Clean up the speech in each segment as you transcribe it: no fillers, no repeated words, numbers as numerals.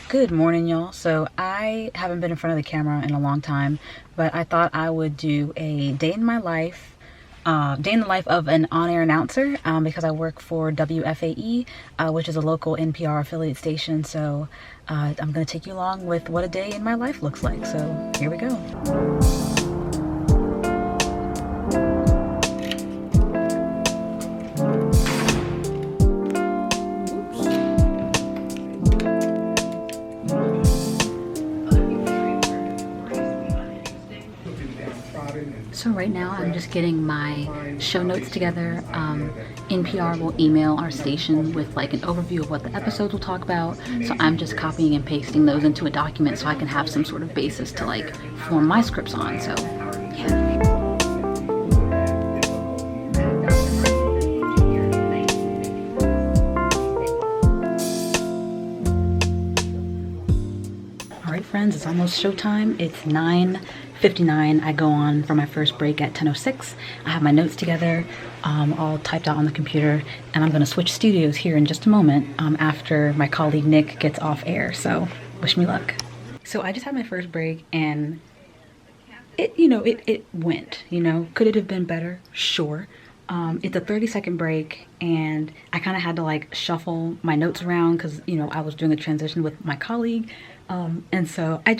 Good morning, y'all. So I haven't been in front of the camera in a long time, but I thought I would do a day in my life, day in the life of an on-air announcer, because I work for WFAE, which is a local NPR affiliate station. So I'm going to take you along with what a day in my life looks like. So here we go. So right now I'm just getting my show notes together. NPR will email our station with like an overview of what the episodes will talk about. So I'm just copying and pasting those into a document so I can have some sort of basis to like form my scripts on. So yeah. All right, friends, it's almost showtime. It's 9:59. I go on for my first break at 10:06. I have my notes together, all typed out on the computer, and I'm going to switch studios here in just a moment after my colleague Nick gets off air. So wish me luck. So I just had my first break, and it went. Could it have been better? Sure. It's a 30-second break, and I kind of had to like shuffle my notes around because I was doing a transition with my colleague. And so I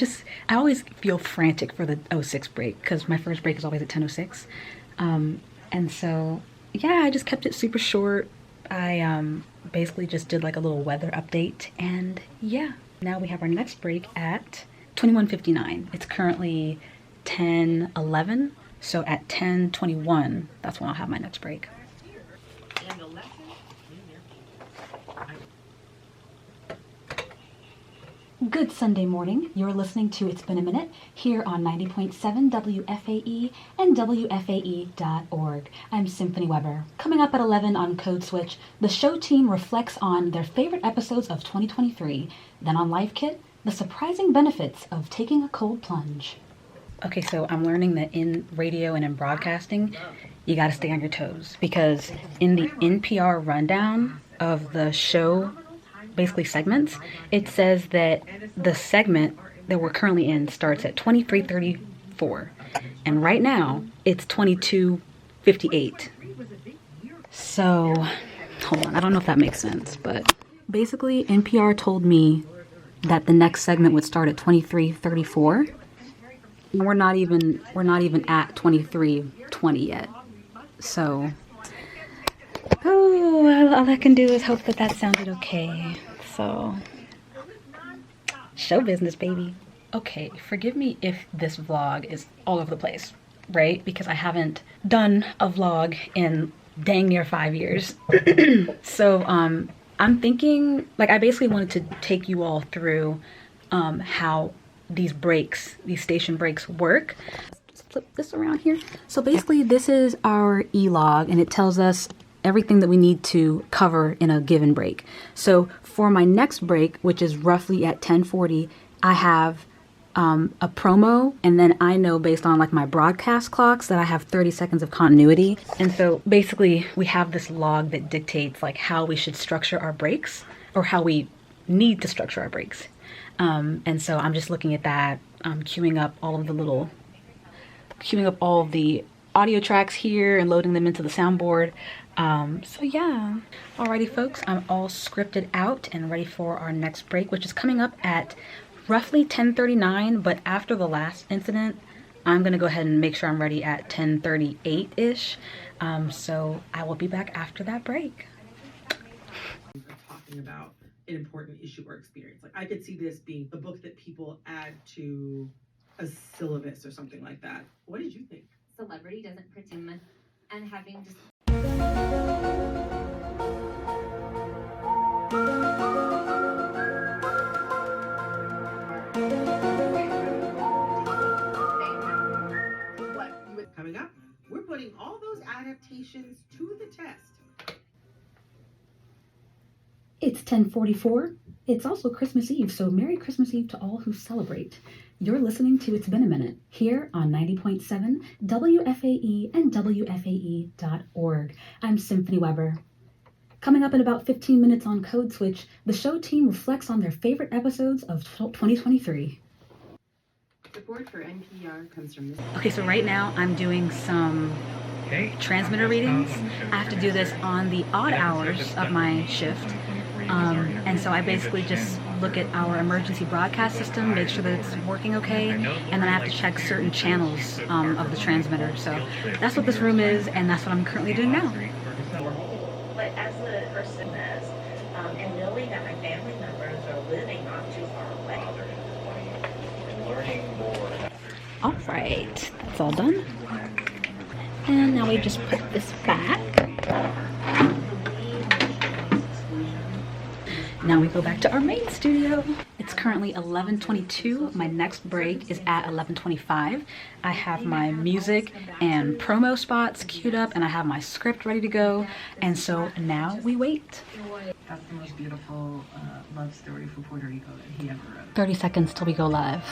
always feel frantic for the '06 break because my first break is always at 10:06. And so, yeah, I just kept it super short. I basically just did like a little weather update, and yeah, now we have our next break at 21:59. It's currently 10:11, so at 10:21, that's when I'll have my next break. Good Sunday morning. You're listening to It's Been a Minute here on 90.7 WFAE and WFAE.org. I'm Symphony Weber. Coming up at 11 on Code Switch, the show team reflects on their favorite episodes of 2023. Then on Life Kit, the surprising benefits of taking a cold plunge. Okay, so I'm learning that in radio and in broadcasting, you got to stay on your toes because in the NPR rundown of the show, basically segments, it says that the segment that we're currently in starts at 23:34, and right now it's 22:58. So hold on, I don't know if that makes sense, but basically NPR told me that the next segment would start at 23:34. We're not even at 23:20 yet. So all I can do is hope that sounded okay. So, show business, baby. Okay, forgive me if this vlog is all over the place, right? Because I haven't done a vlog in dang near 5 years. So, I'm thinking, like, I basically wanted to take you all through how these station breaks work. Just flip this around here. So basically, this is our e-log, and it tells us everything that we need to cover in a given break. So for my next break, which is roughly at 10:40, I have a promo, and then I know based on like my broadcast clocks that I have 30 seconds of continuity. And so basically we have this log that dictates like how we should structure our breaks, or how we need to structure our breaks. And so I'm just looking at that, queuing up all of the audio tracks here and loading them into the soundboard. So yeah. Alrighty folks, I'm all scripted out and ready for our next break, which is coming up at roughly 10:39, but after the last incident, I'm gonna go ahead and make sure I'm ready at 10:38-ish. So I will be back after that break. Talking about an important issue or experience. Like I could see this being a book that people add to a syllabus or something like that. What did you think? Celebrity doesn't pretend and having just Coming up, we're putting all those adaptations to the test. It's 10:44. It's also Christmas Eve, so Merry Christmas Eve to all who celebrate. You're listening to It's Been a Minute here on 90.7 WFAE and WFAE.org. I'm Symphony Weber. Coming up in about 15 minutes on Code Switch, the show team reflects on their favorite episodes of 2023. Support for NPR comes from this. Okay, so right now I'm doing some transmitter readings. I have to do this on the odd hours of my shift. And so I basically just look at our emergency broadcast system, make sure that it's working okay, and then I have to check certain channels of the transmitter. So that's what this room is, and that's what I'm currently doing now. But as a person and knowing that my family members are living not too far away. All right, that's all done. And now we just put this back. Now we go back to our main studio. It's currently 11:22. My next break is at 11:25. I have my music and promo spots queued up, and I have my script ready to go. And so now we wait. That's the most beautiful love story for Puerto Rico that he ever wrote. 30 seconds till we go live.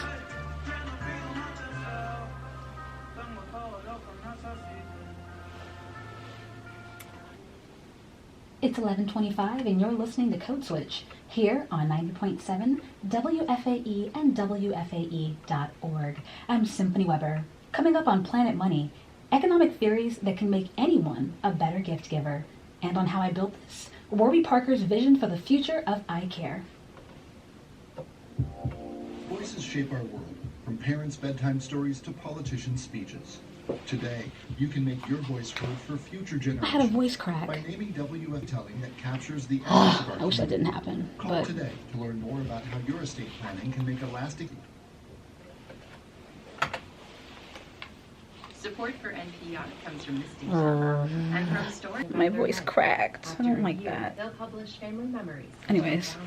It's 11:25 and you're listening to Code Switch here on 90.7 WFAE and WFAE.org. I'm Symphony Weber. Coming up on Planet Money, economic theories that can make anyone a better gift giver. And on How I Built This, Warby Parker's vision for the future of eye care. Voices shape our world, from parents' bedtime stories to politicians' speeches. Today, you can make your voice heard for future generations. I had a voice crack. By naming WF Telling that captures the essence of our I wish that community. didn't happen. Call But today to learn more about how your estate planning can make a lasting... Support for NPR comes from this station. And from story. my voice cracked. I don't like that. They'll publish family memories. Anyways,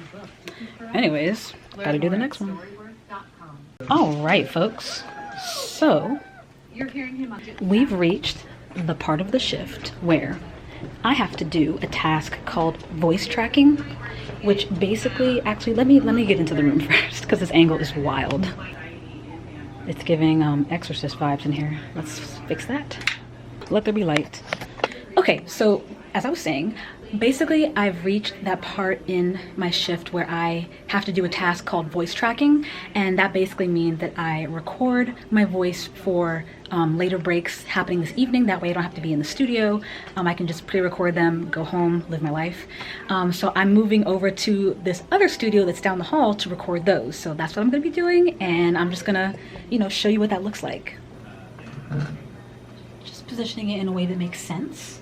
gotta do the next one. All right, folks. So You're hearing him on we've reached the part of the shift where I have to do a task called voice tracking, which basically, actually, let me get into the room first because this angle is wild. It's giving Exorcist vibes in here. Let's fix that. Let there be light. Okay, so as I was saying, basically I've reached that part in my shift where I have to do a task called voice tracking, and that basically means that I record my voice for later breaks happening this evening. That way I don't have to be in the studio. I can just pre-record them, go home, live my life. So I'm moving over to this other studio that's down the hall to record those. So that's what I'm gonna be doing, and I'm just gonna, show you what that looks like. Just positioning it in a way that makes sense.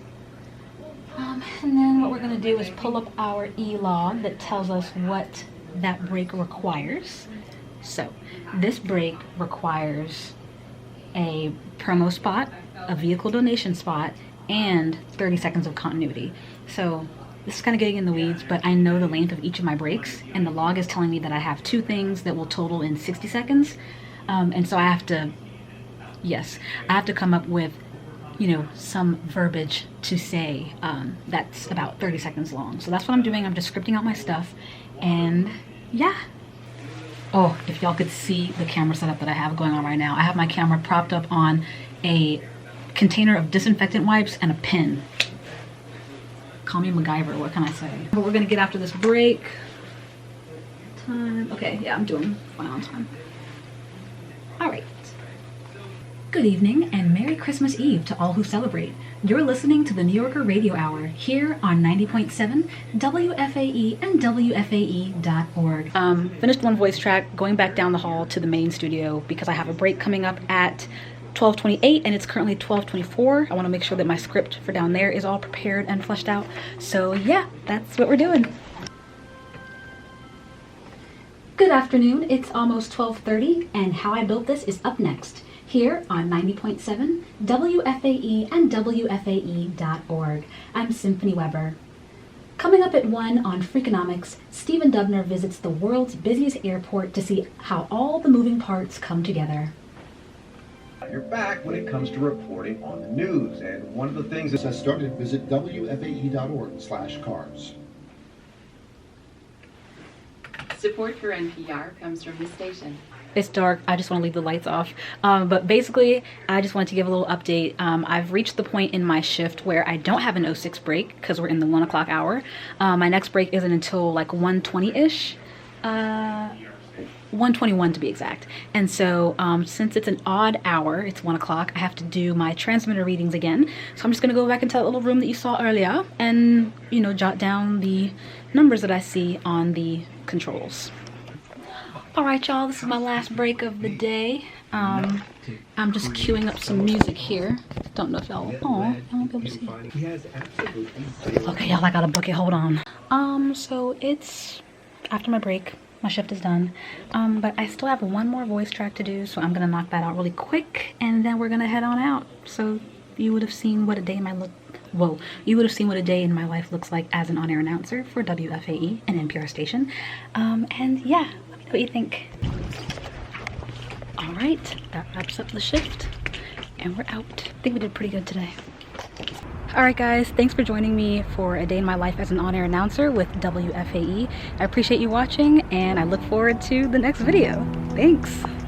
And then what we're going to do is pull up our e-log that tells us what that break requires. So this break requires a promo spot, a vehicle donation spot, and 30 seconds of continuity. So this is kind of getting in the weeds, but I know the length of each of my breaks, and the log is telling me that I have 2 things that will total in 60 seconds. And so I have to come up with some verbiage to say that's about 30 seconds long. So that's what I'm doing. I'm just scripting out my stuff, and yeah. Oh, if y'all could see the camera setup that I have going on right now. I have my camera propped up on a container of disinfectant wipes and a pen. Call me MacGyver, what can I say? But we're gonna get after this break. Time, okay, yeah, I'm doing fine on time. All right. Good evening and Merry Christmas Eve to all who celebrate. You're listening to the New Yorker Radio Hour here on 90.7 WFAE and WFAE.org. Finished one voice track, going back down the hall to the main studio because I have a break coming up at 12:28 and it's currently 12:24. I want to make sure that my script for down there is all prepared and fleshed out. So yeah, that's what we're doing. Good afternoon, it's almost 12:30 and How I Built This is up next. Here on 90.7 WFAE and WFAE.org. I'm Symphony Weber. Coming up at 1 on Freakonomics, Stephen Dubner visits the world's busiest airport to see how all the moving parts come together. You're back when it comes to reporting on the news, and one of the things This has started. Visit WFAE.org/cars. Support for NPR comes from this station. It's dark. I just want to leave the lights off. But basically, I just wanted to give a little update. I've reached the point in my shift where I don't have an 06 break because we're in the 1 o'clock hour. My next break isn't until like 1:20-ish. 1:21 to be exact. And so since it's an odd hour, it's 1 o'clock, I have to do my transmitter readings again. So I'm just gonna go back into that little room that you saw earlier and, you know, jot down the numbers that I see on the controls. All right, y'all, this is my last break of the day. I'm just queuing up some music here. Don't know if y'all, I won't be able to see. Okay, y'all, I got a bucket, hold on. So it's after my break. My shift is done, but I still have one more voice track to do, so I'm gonna knock that out really quick, and then we're gonna head on out. So you would have seen what a day in my you would have seen what a day in my life looks like as an on-air announcer for WFAE, an NPR station. And yeah, let me know what you think. All right, that wraps up the shift, and we're out. I think we did pretty good today. Alright guys, thanks for joining me for a day in my life as an on-air announcer with WFAE. I appreciate you watching, and I look forward to the next video. Thanks!